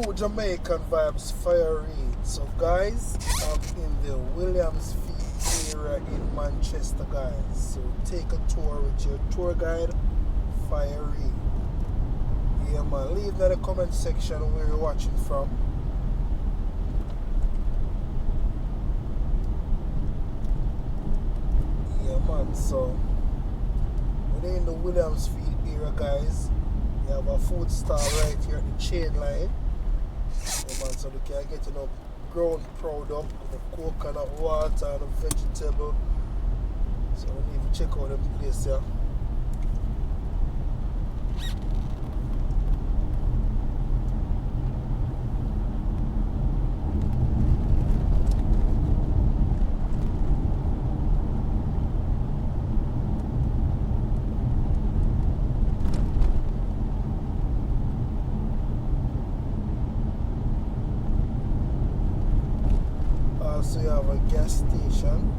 True Jamaican Vibes, Fire Reid. So guys, I'm in the Williamsfield area in Manchester, guys. So take a tour with your tour guide, Fire Reid. Yeah man, leave in the comment section where you're watching from. Yeah man, so we're in the Williamsfield area, guys. We have a food stall right here at the chain line. Yeah, man, so we can get ground product, the coconut water and the vegetable. So we need to check out the place here. Also you have a gas station.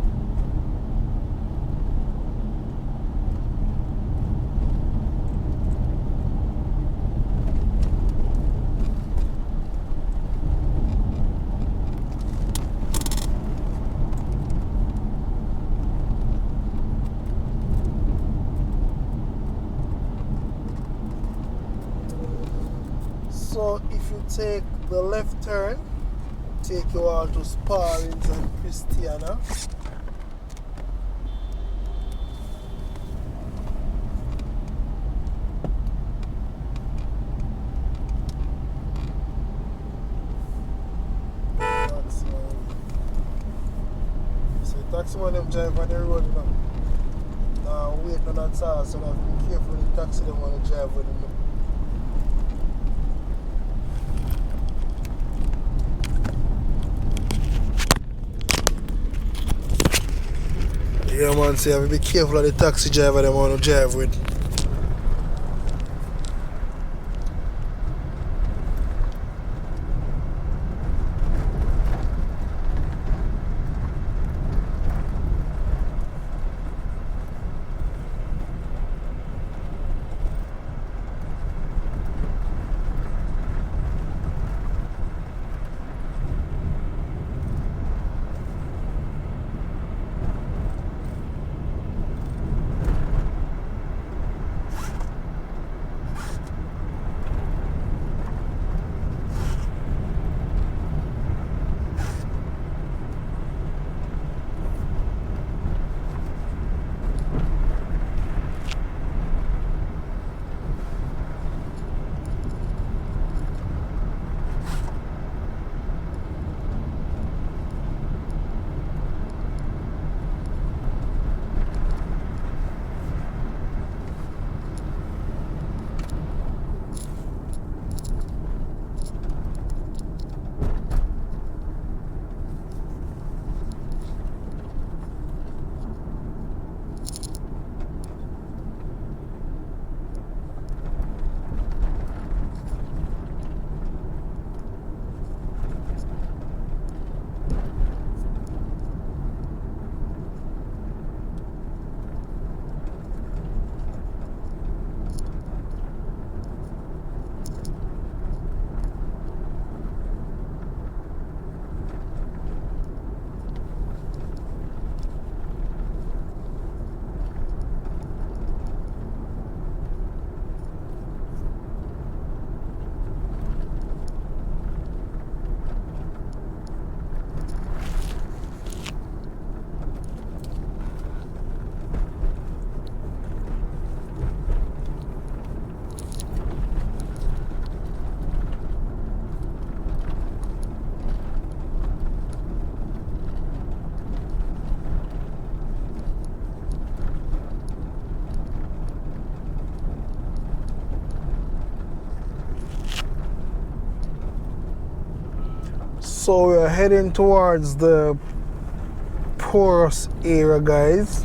So if you take the left turn, take you all to Sparrings and Christiana. Taxi man them drive on the road, you know. Now wait on that side, so now be careful with the taxi them want to drive with them. Yeah man, so you have to be careful of the taxi driver them want to drive with. So we're heading towards the Porus area, guys.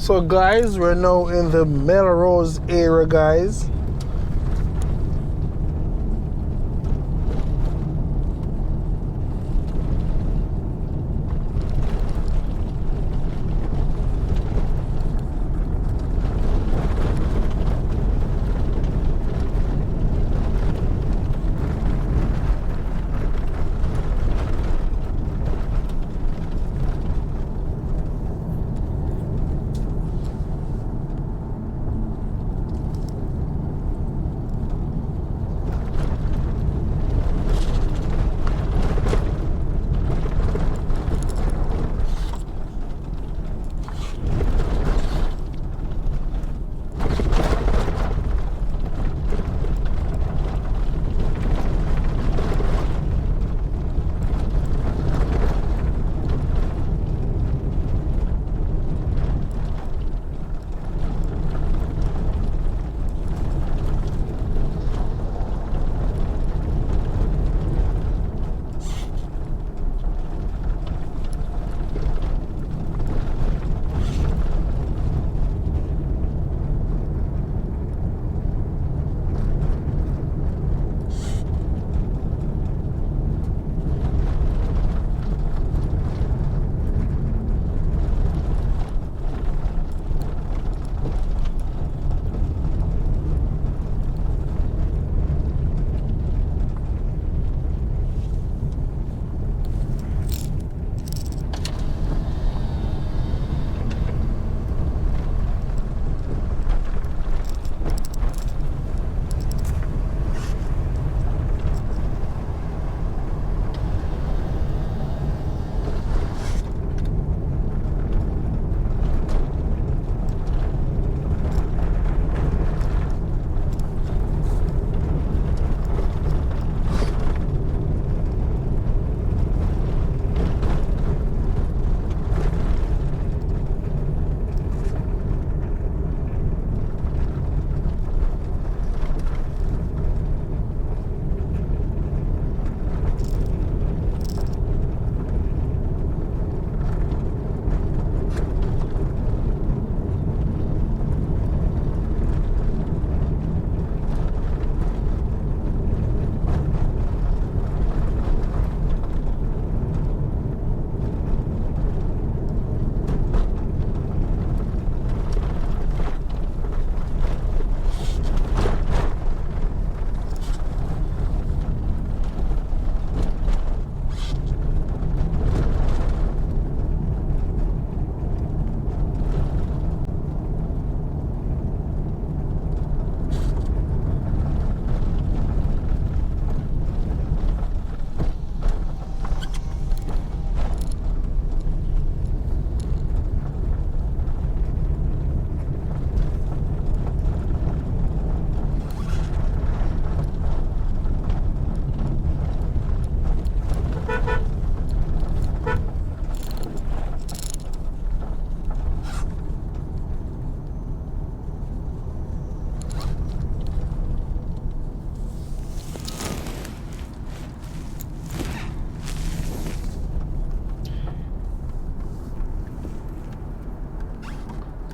So guys, we're now in the Melrose area, guys.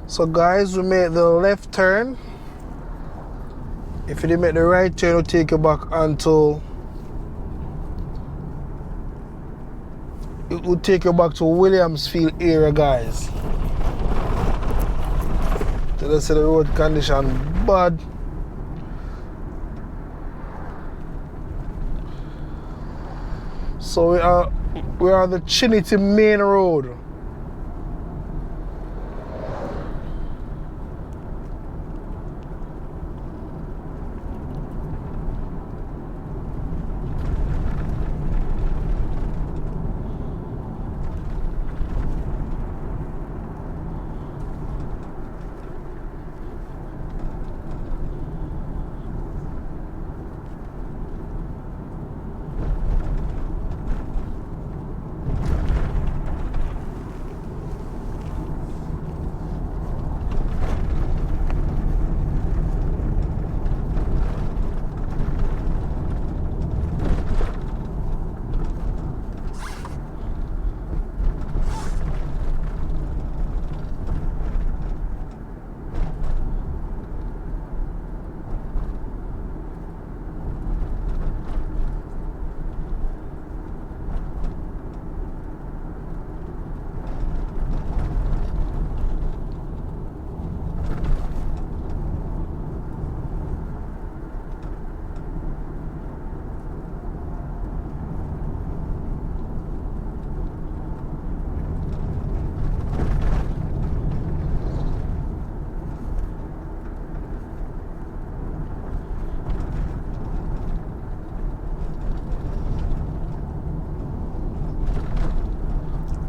So guys, we made the left turn. If you didn't make the right turn, it'll take you back until it will take you back to Williamsfield area, guys. So let's say the road condition bad. So we are on the Trinity main road.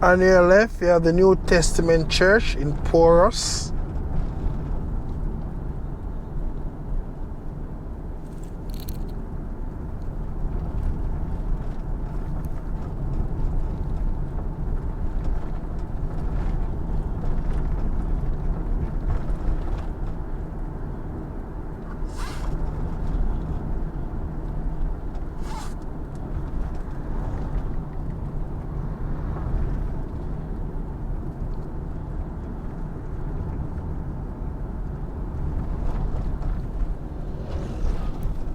On your left, you have the New Testament Church in Porus.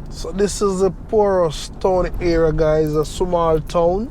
So this is the Porus town area, guys, a small town.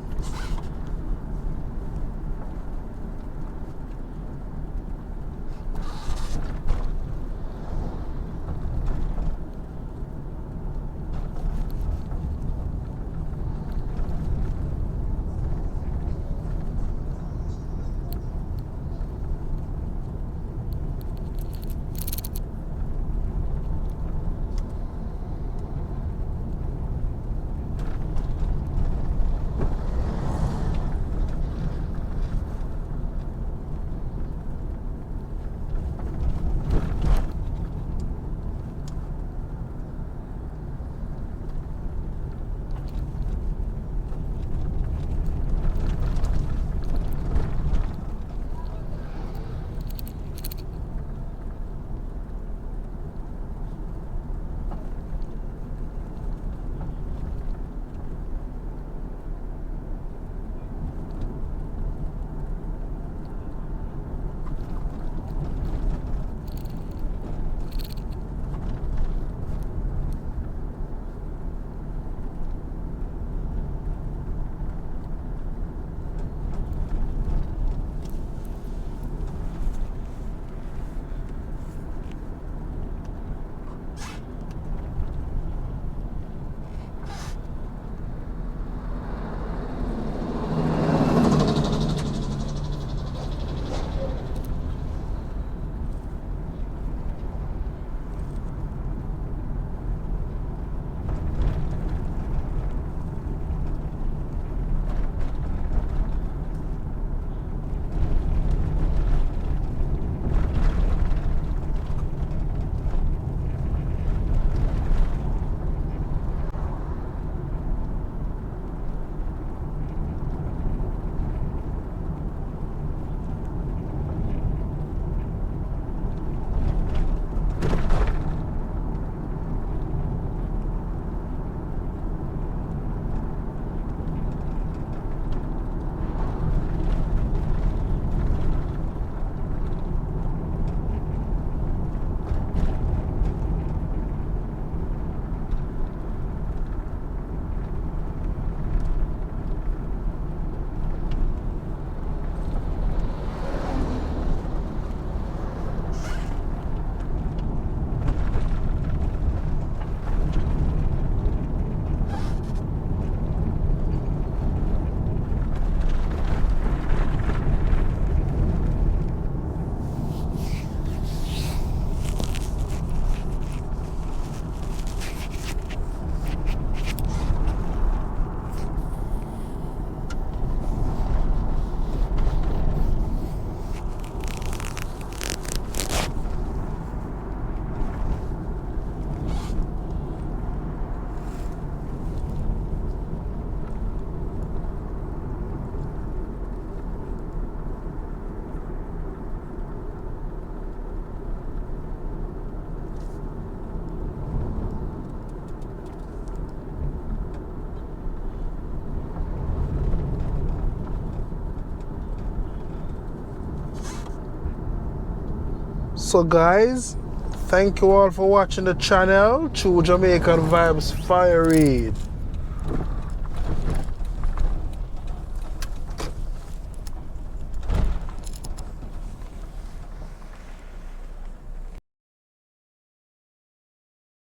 So guys, thank you all for watching the channel. True Jamaican Vibes, Fire Reid.